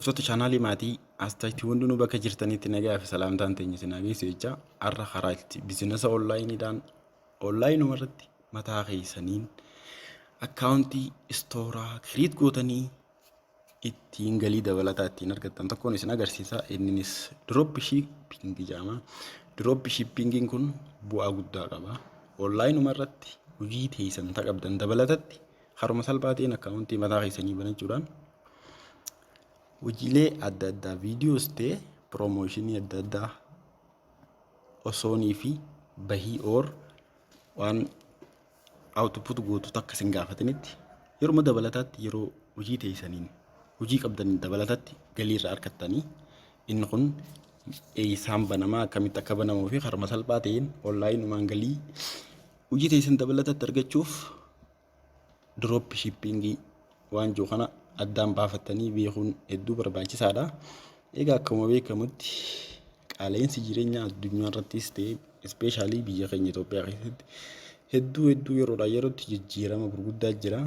Soota chaanaalii maatii asxaatti hundinuu bakka jirtanitti nagaa fi salaamtaan teenya isin hageessu jecha har'a karaa itti biizinasa onlaayinuma irratti mataa keessaniin akkaawuntii istooraa kiriit gootanii ittiin galii dabalataa ittiin argattan tokkoon isin agarsiisa. Innis diroop shippingii jedhama. Diroop shippingiin kun bu'aa guddaa qaba. Onlaayinuma irratti hojii teessan qabdan dabalatatti haruma salphaatiin akkaawuntii mataa keessanii banachuudhaan hojiilee adda addaa viidiyoos ta'e piroomooshinii adda addaa osoonii fi bahii waan awutput gootu takka isin gaafatanitti yeroo dabalataatti yeroo hojii teessaniin hojii qabdaniin dabalatatti galii irraa argattanii inni kun isaan banamaa akkamitti akka banamuu fi harma salphaa ta'een onlaayinumaan galii hojii teessan dabalatatti argachuuf diroop shippingii waan jiru kana addaan baafattanii beekuun hedduu barbaachisaadha. Egaa akkuma beekamutti qaala'insi jireenyaa addunyaa irrattis ta'e ispeeshaalii biyya keenya Itoophiyaa keessatti hedduu yeroodhaa yerootti jijjiirama gurguddaa jira.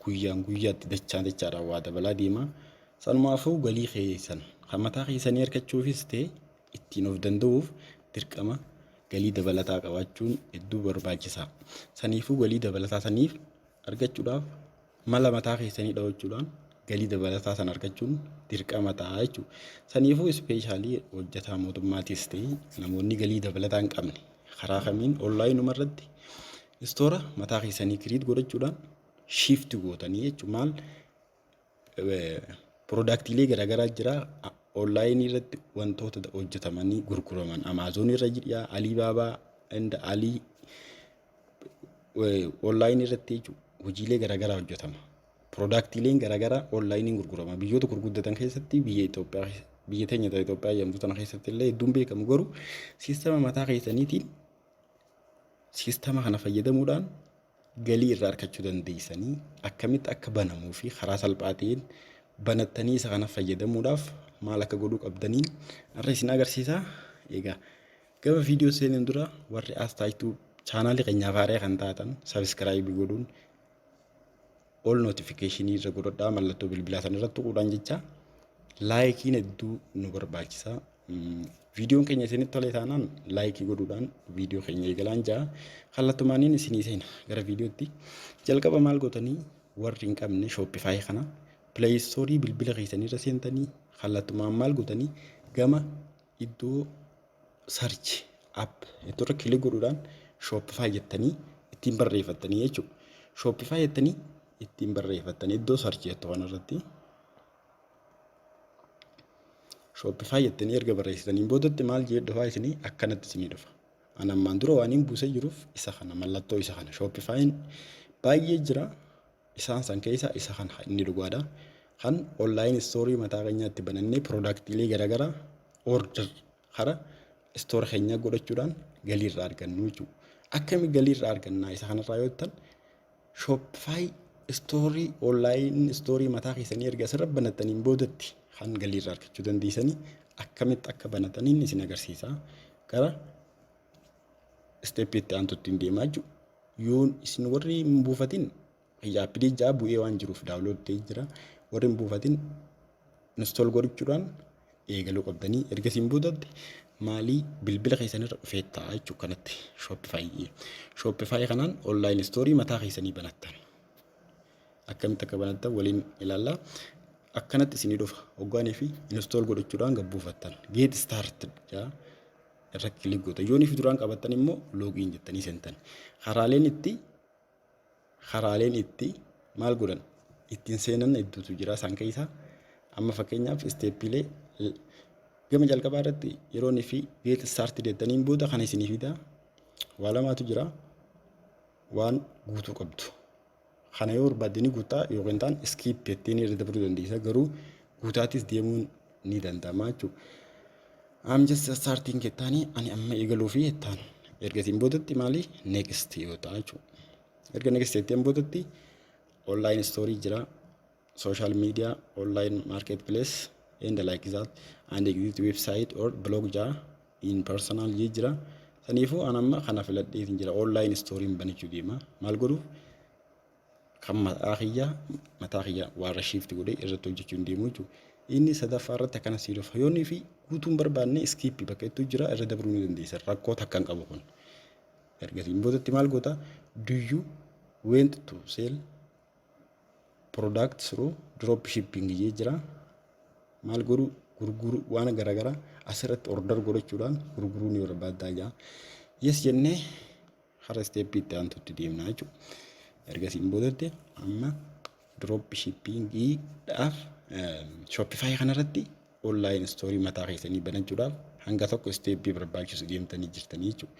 Guyyaan guyyaatti dachaadhaan waa dabalaa deema. Sanumaafuu galii keessan kan mataa keessanii argachuufis ta'e ittiin of danda'uuf dirqama galii dabalataa qabaachuun hedduu barbaachisaa. Saniifuu galii dabalataa saniif argachuudhaaf mala mataa keessanii dhawachuudhaan galii dabalataa san argachuun dirqama ta'a jechuudha. Saniifuu ispeeshaalii hojjetaa mootummaatis ta'e namoonni galii dabalataa hin qabne karaa kamiin onlaayinuma irratti istoora mataa keessanii kiriit godhachuudhaan shiifti gootanii jechuudha. Maal piroodaaktiilee garaagaraa jira onlaayinii irratti wantoota hojjetamanii gurguraman Amaazonii irra jira, Alibaabaa, Alii onlaayinii irratti hojiilee garaagaraa hojjetama. Piroodaaktiileen garaagaraa onlaayiniin gurgurama. Biyyoota gurguddatan keessatti biyya teenya Itoophiyaa jedhamtu tana keessatti illee hedduun beekamu garuu siistama mataa keessaniitiin siistama kana fayyadamuudhaan galii irraa argachuu dandeessanii akkamitti akka banamuu fi karaa salphaa ta'een banattanii isa kana fayyadamuudhaaf maal akka godhuu qabdaniin har'a isin agarsiisa. Egaa gaba viidiyoo seenuun dura warri aastaayituu chaanaalii keenyaaf haaraa kan taatan sabiskiraayibii godhuun all notificationii irra godhadhaa mallattoo bilbilaa sana irratti tuquudhaan jecha laayikiin hedduu nu barbaachisa. Viidiyoon keenya isinitti tolee taanaan laayikii godhuudhaan viidiyoo keenya eegalaan jaa kallattumaaniin isinii seena gara viidiyootti. Jalqaba maal gootanii warri hin qabne shooppifaayi kana pileeyistoorii bilbila keessanii irra seentanii kallattumaan maal gootanii gama iddoo sarchi app iddoo kilik godhuudhaan shooppifaayi jettanii ittiin barreeffattanii jechuudha. Shooppifaayi jettanii ittiin barreeffattanii iddoo sarchi jettu kanarratti shooppifaayi jettanii erga barreessitanii boodatti maal jedhu isinii akkanatti isinii dhufa. Ani ammaan dura waan hin buusee jiruuf isa kana mallattoo isa kana shooppifaayiin baay'ee jira. Isaan san keessa isa kana inni dhugaadha. Kan onlaayini istoorii mataa keenyaatti banannee piroodaaktiilee garaagaraa order hara istoora keenyaa godhachuudhaan galii irraa argannu jechuudha. Akkami galii irraa argannaa isa kanarraa yoo ta'an shooppifaayi istoorii onlaayini istoorii mataa keessanii erga asirra banattaniin boodatti kan galii irraa argachuu dandeessanii akkamitti akka banataniin isin agarsiisa. Gara isteeppiitti aantutti hin deemaa jechuudha. Yoo isin warri hin buufatin aappii jaa bu'ee waan jiruuf daawunloodii jira. Warri hin buufatin instool godhachuudhaan eegaluu qabdanii ergasiin boodatti maalii bilbila keessanirra dhufee ta'a jechuudha kanatti shooppifaayi. Shooppifaayi kanaan onlaayini istoorii mataa keessanii banattan. Akkamitti akka banattan waliin ilaallaa. Akkanatti isinii dhufa hoggaanii fi instool godhachuudhaan gabbuufattan geet staart jaa irra kilik goota. Yoonii fi duraan qabattan immoo loogiin jettanii seentan. Karaaleen itti maal godhan ittiin seenan hedduutu jira. Isaan keessaa amma fakkeenyaaf isteeppiilee gama jalqabaa irratti yeroonii fi geet staart jettaniin booda kan isinii fidaa waa lamaatu jira. Waan guutuu qabdu. Kana yoo barbaadanii guutaa yookiin ta'an iskiip jettanii irra dabaluu dandeessa. Garuu guutaatis deemuun ni danda'ama jechuudha. Amjas starting jettanii ani amma eegaluu fi jettaan ergasiin boodatti maali next yoo ta'a jechuudha. Erga next jetteen boodatti online story jira, social media, online marketplace and like that and exit website or blog jira, in personal jira. Saniifuu ani amma kana filadheetiin jira online story banachuu deema. Maal godhu kan mataa kiyya warra shift godhee irratti hojjechuu hin deemu jechuudha. Inni sadaffaa irratti akkana sii dhufa. Yoonni fi guutuun barbaanne iskiippii bakka itti jira irra dabruu ni dandeessa. Rakkoo takka hin qabu kun. Ergasii boodatti maal goota? Do you went to sell products through drop shipping jira. Maal godhu gurguru waan garaagaraa asirratti order godhachuudhaan gurguruu ni barbaaddaa jira. Yes jennee hara steeppii itti aantutti deemnaa jechuudha. Ergasii boodatti amma drop shippingiidhaaf Shopify kanarratti online story mataa keessanii banachuudhaaf hanga tokko steeppii barbaachisu deemtanii jirtanii jechuudha.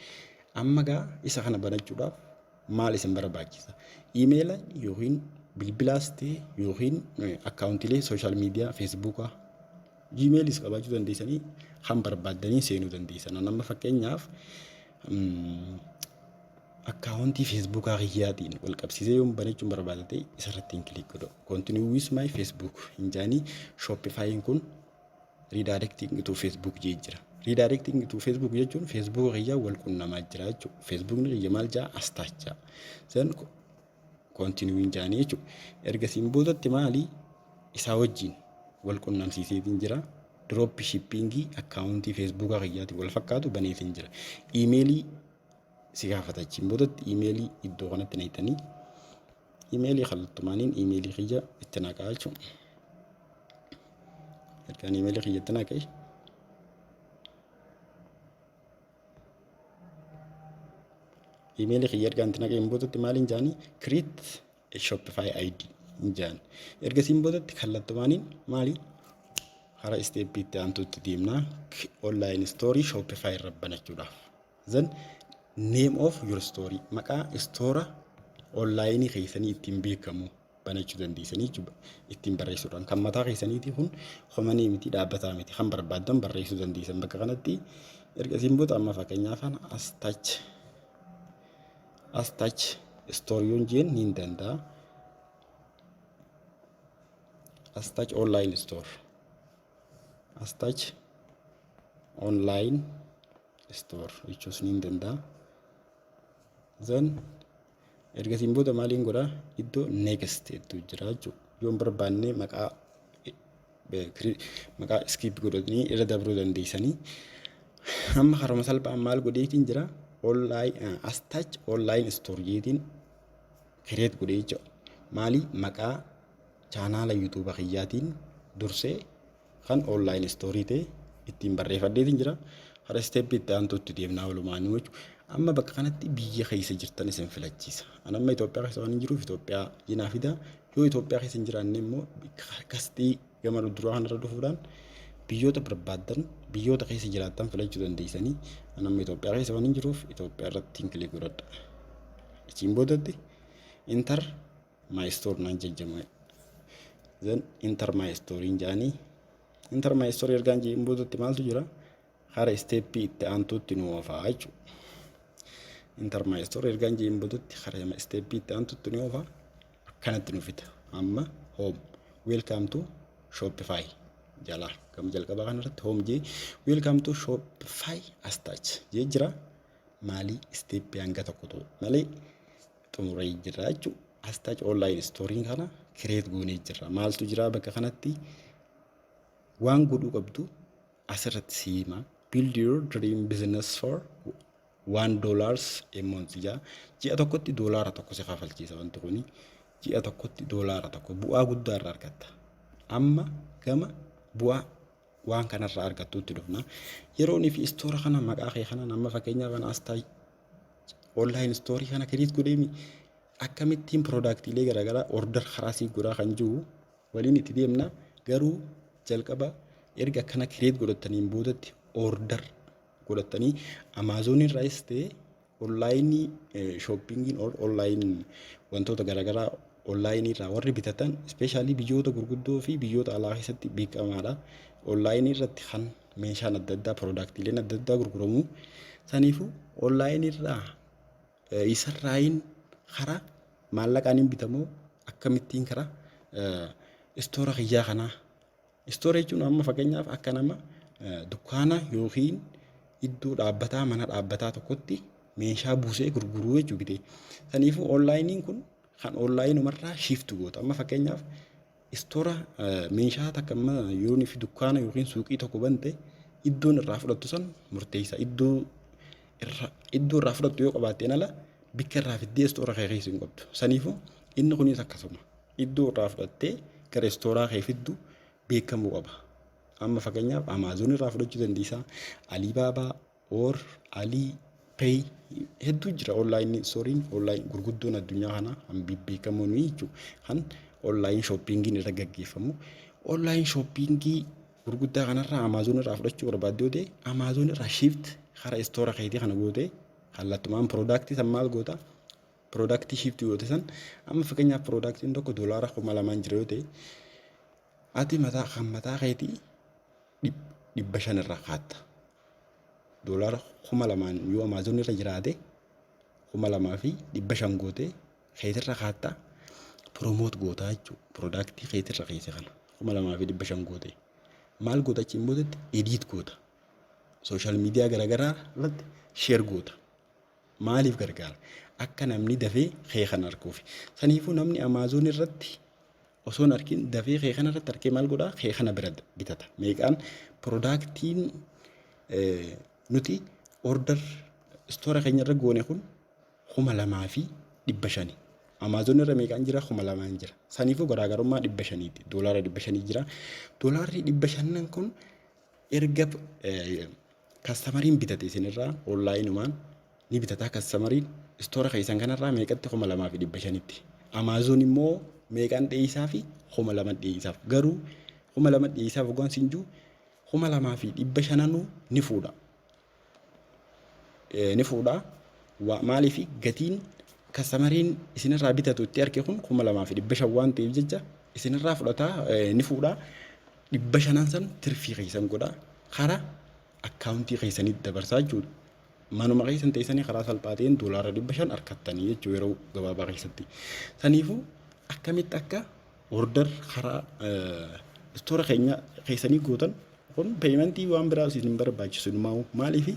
Amma gaa isa kana banachuudhaaf maal isin barbaachisa? Emaila yookiin bilbilaas ta'e yookiin akkaawuntiilee sooshaal miidiyaa feesbuukaa Gmailis qabaachuu dandeessanii kan barbaaddanii seenuu dandeessan. Amma fakkeenyaaf akkaawuntii feesbuukaa kiyyaatiin wal qabsiisee yoo banachuun barbaadate isarratti hin kilik godhu. Continue with my Facebook hinjaanii Shopify'n kun redirecting to Facebook jira. Redirecting to Facebook jechuun Facebook kiyyaa wal qunnamaa jira jechuudha. Facebookni kiyya maal jaa astaachaa. Sen continue hinjaanii jechuudha. Ergasiin boodatti maali isaa wajjin wal qunnamsiiseetiin jira. Drop shippingii akkaawuntii feesbuukaa kiyyaatiin wal fakkaatu baneetiin jira. Iimeelii si gaafatachiin boodatti iimeelii iddoo kanatti naqxanii iimeelii kallattumaaniin iimeelii kiyya itti naqaa jechuudha. Ergaan iimeelii kiyya itti naqee iimeelii kiyya ergaan itti naqeen boodatti maaliin jaanii create a Shopify ID hinjaan. Ergasiin boodatti kallattumaaniin maali hara steeppii itti aantutti deemnaa online story Shopify irra banachuudhaaf. Then name of your story maqaa stoora online keessanii ittiin beekamu banachuu dandeessanii ittiin barreessuudhaan kan mataa keessaniiti kun homanii miti dhaabbataa miti kan barbaadan barreessuu dandeessan bakka kanatti. Ergasiin booda amma fakkeenyaaf astach stooriyoon jeen ni danda'a. Astach online store astach online store jechuus ni danda'a. Then ergasiin booda maaliin godhaa iddoo next jettu jira jechuudha. Yoon barbaanne maqaa skip godhatanii irra dabruu dandeessanii. Amma haruma salphaan maal godheetiin jira online astach online store jeetiin create godhee jechuudha. Maali maqaa chaanaala YouTube kiyyaatiin dursee kan online story ta'e ittiin barreeffadheetiin jira. Hara steeppii itti aantutti deemnaa walumaan jechuudha. Amma bakka kanatti biyya keessa jirtan isin filachiisa. Ani amma Itoophiyaa keessa waan jiruuf Itoophiyaa jinaa fida. Yoo Itoophiyaa keessa hin jiraanne immoo kastii gama duraa kanarra dhufuudhaan biyyoota barbaadan biyyoota keessa jiraatan filachuu dandeessanii. Ani amma Itoophiyaa keessa waan jiruuf Itoophiyaa irratti kilik godhadha. Ichiin boodatti enter my store naan jajjamu. Then enter my store hinjaanii. Enter my store ergaan jeen boodatti maaltu jira? Hara steeppii itti aantutti nu oofaa jechuudha. Enter my store ergaan jeen boodatti hara steeppii itti aantutti nu oofaa akkanatti nu fida. Amma home welcome to Shopify jala kam jalqabaa kanarratti home jee welcome to Shopify astach jee jira. Maali steeppii hanga tokko ta'u malee xumuree jira jechuudha. Astach online store kana create goonee jira. Maaltu jira bakka kanatti waan godhuu qabdu asirratti siima. Build your dream business for $1 a month jaa. Ji'a tokkotti doolaara tokko si kafalchiisa wanti kuni. Ji'a tokkotti doolaara tokko bu'aa guddaa irraa argatta. Amma gama bu'aa waan kanarraa argattuutti dhufna. Yeroon fi istoora kana maqaa kee kana nama fakkeenyaaf kana astaa online story kana create godheemi akkamittiin productiilee garaagaraa order karaasii godhaa kan jiru waliin itti deemna. Garuu jalqaba erga kana create godhataniin boodatti order godhatanii Amazon irraas ta'e online shopping or online wantoota garaagaraa online irraa warri bitatan especially biyyoota gurguddoo fi biyyoota alaa keessatti beekamaadha. Online irratti kan meeshaan adda addaa productiileen adda addaa gurguramu saniifuu online irraa isarraayin karaa maallaqaan hin bitamu akkamittiin karaa istoora kiyyaa kanaa. Istoora jechuun amma fakkeenyaaf akka nama dukkaana yookiin iddoo dhaabbataa mana dhaabbataa tokkotti meeshaa buusee gurguruu jechuudha. Saniifuu onlaayiniin kun kan onlaayinumarraa shift goota. Amma fakkeenyaaf istoora meeshaa takka amma yoon fi dukkaana yookiin suuqii tokko bante iddoon irraa fudhattu san murteessa. Iddoo irraa fudhattu yoo qabaatte ala bikka irraa fiddee istoora kee keessa hin qabdu. Saniifuu inni kunis akkasuma iddoo irraa fudhattee gara istooraa kee fiddu beekamuu qaba. Amma fakkeenyaaf Amaazon irraa fudhachuu dandeessa. Alibaabaa or Alipay hedduu jira online storiin online gurguddoon addunyaa kana beekamoon jechuudha. Kan online shoppingiin irra gaggeeffamu. Online shoppingii gurguddaa kanarraa Amaazon irraa fudhachuu barbaadde yoo ta'e Amaazon irraa shift karaa istoora keetii kana goote kallattumaan piroodaaktii san maal goota piroodaaktii shift goote san amma fakkeenyaaf piroodaaktiin tokko $2,200 jira yoo ta'e ati mataa keetii 500 irraa kaatta. $2,200 yoo Amaazon irra jiraate 2,500 goote keetirra kaatta promoot goota jechuudha. Piroodaaktii keetirra keessa kana 2,500 goote maal goota achiin boodetti edit goota. Social media garaagaraa irratti share goota. Maaliif gargaara? Akka namni dafee kee kan arguuf. Saniifuu namni Amaazon irratti osoo hin arkin dafee kee kana irratti arkee maal godhaa? Kee kana bira bitata. Meeqaan piroodaaktiin nuti order istoora keenya irra goone kun 2,500. Amaazon irra meeqaan jira? 2,000 jira. Saniifuu garaagarummaa 500ti. $500 jira. $500 kun erga kastamariin bitate isinirraa onlaayinumaan ni bitataa kastamariin istoora keessan kanarraa meeqatti 2,500tti. Amaazon immoo meeqaan dheeyisaa fi 2,000 dheeyisaaf. Garuu 2,000 dheeyisaaf ogaan sinjuu 2,500 ni fuudha. Maaliif gatiin kastamariin isinirraa bitatu itti arge kun 2,500 waan ta'eef jecha isinirraa fudhataa ni fuudha. 500 san tirfii keessan godhaa karaa akkaawuntii keessanii dabarsaa jechuudha. Manuma keessan teessanii karaa salphaatiin $500 argattanii jechuudha yeroo gabaabaa keessatti. Saniifuu akkamitti akka order karaa istoora keenya keessanii gootan kun peeyimentii waan biraa isin barbaachisu maaliif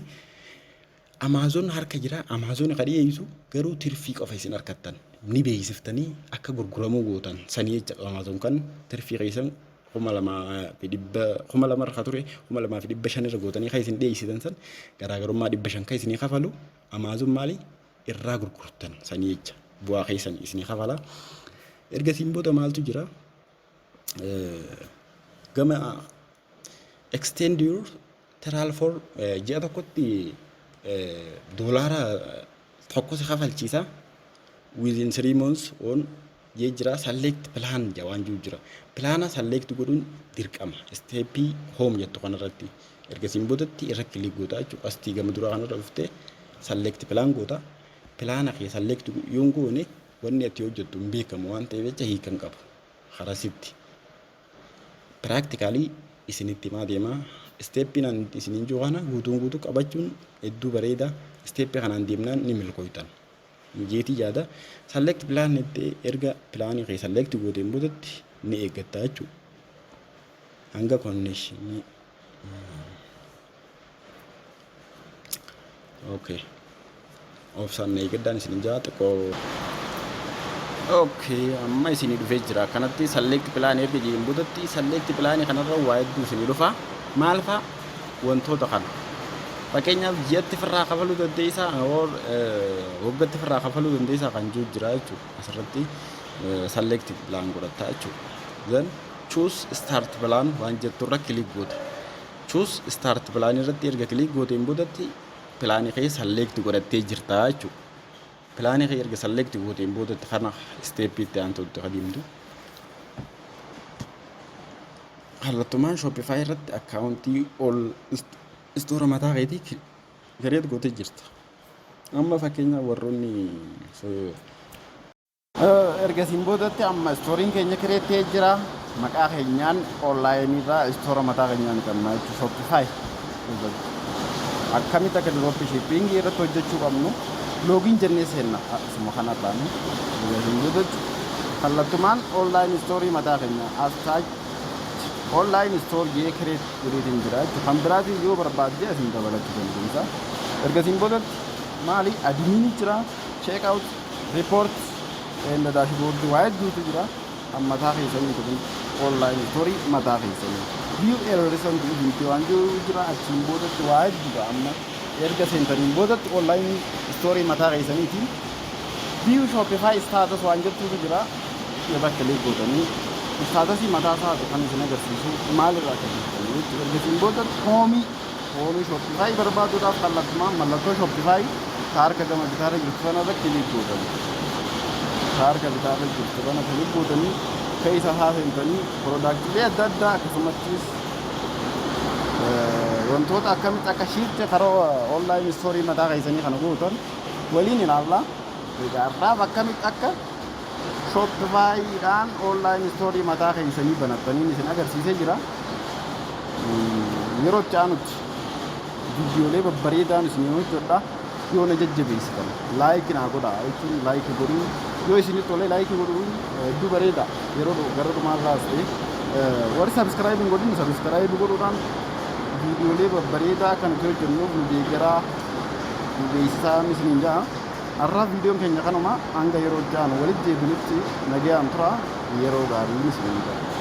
Amaazon harka jira. Amaazon kan dhiyeessu garuu tirfii qofa isin argattan ni beeksiftanii akka gurguramuu gootan sanii jecha Amaazon kan tirfii keessan 2,200 irra ture 2,500 irra gootanii kan isin dhiyeessitan san garaagarummaa 500 kan isinii kafalu Amaazon maali irraa gurgurtan sanii jecha bu'aa keessan isinii kafala. Ergasiin booda maaltu jira? Gama extend your trial for ji'a tokkotti $1 si kafalchiisa within 3 months on jira select plan jawaan jira. Plana select godhuun dirqama. Steepii home jettu kanarratti ergasiin boodatti irra kilik goota jechuudha. Astii gama duraa kanarra dhuftee select plan goota. Plana kee select yoon goone wanni ati hojjettu hin beekamu waan ta'eef jecha hiikan qabu. Harasitti practically isinitti maa deemaa steepii nan isinin jiru kana guutuu qabachuun hedduu bareeda. Steepii kanaan deemnaan ni milkooytan. Mijeetii jaada select plan itti erga plaanii kee select gooteen boodatti ni eeggatta jechuudha. Hanga connection okay option na eeggadaan isin jaa xiqqoo okay amma isin dhufee jira kanatti select plan erga jeen boodatti select plan kanarra waa hedduu isin dhufa maal fa'a wantoota kana fakkeenyaaf ji'atti firraa kafaluu dandeessaa waggaatti firraa kafaluu dandeessaa kan jiru jira jechuudha. Asirratti select plan godhatta jechuudha. Then choose start plan waan jettu irra click goota. Choose start plan irratti erga click gooteen boodatti plaanii kee select godhattee jirta jechuudha. Plaanii kee erga select gooteen boodatti kana step itti aantutti adeemtu. Kallattumaan Shopify irratti akkaawuntii ol istoora mataa keetii gareet gootee jirta. Amma fakkeenyaaf warroonni ergasiin boodatti amma istooriin keenya kireettee jira. Maqaa keenyaan onlaayinii irraa istoora mataa keenyaan qabna jechuudha. Shopify akkamitti akka drop shipping irratti hojjechuu qabnu loogiin jennee seenna asuma kanarraan ergasiin boodatti kallattumaan onlaayinii istoorii mataa keenyaa astaaj online store je create godheetiin jira jechuudha. Kan biraatiin yoo barbaadde asin dabalachuu dandeessa. Ergasiin boodatti maali admin jira check out report and dashboard waa hedduutu jira. Amma mataa keessanii online story mataa keessanii view recent video waan jira achiin boodatti waa hedduudha amma erga seentaniin boodatti online story mataa keessaniitiin view Shopify status waan jettuutu jira yoo bakka lee gootanii status mataa isaatu kan isin agarsiisu maalirraa akka jirtanii erga siin boodatti hoomii Shopify barbaaduudhaaf kallattumaan mallattoo Shopify harka gama bitaarra jirtu sana irratti lee gootanii harka bitaarra jirtu kana lee gootanii keessa haasentanii product adda addaa akkasumattis wantoota akkamitti akka shiitti karaa online story mataa keessanii kana gootan waliin ilaalla. Egaa akkamitti akka Shopify dhaan online story mataa keessanii banattanii isin agarsiisee jira. Yeroo chaanutti viidiyoolee babbareedaan isin hojjedha yoo na jajjabeessitan like naa godhaa jechuun like godhuu yoo isinitti tolee like godhuun hedduu bareeda yeroo gara dhumaarraas ta'e warri subscribe godhin subscribe godhuudhaan viidiyoolee babbareedaa kan hojjennuuf nu deeggaraa nu beeksisaa isiniin ja'a. Har'a viidiyoon keenya kanuma hanga yeroo jaanu walitti deebinutti nagayaan tura yeroo gaarii isiniin ja'a.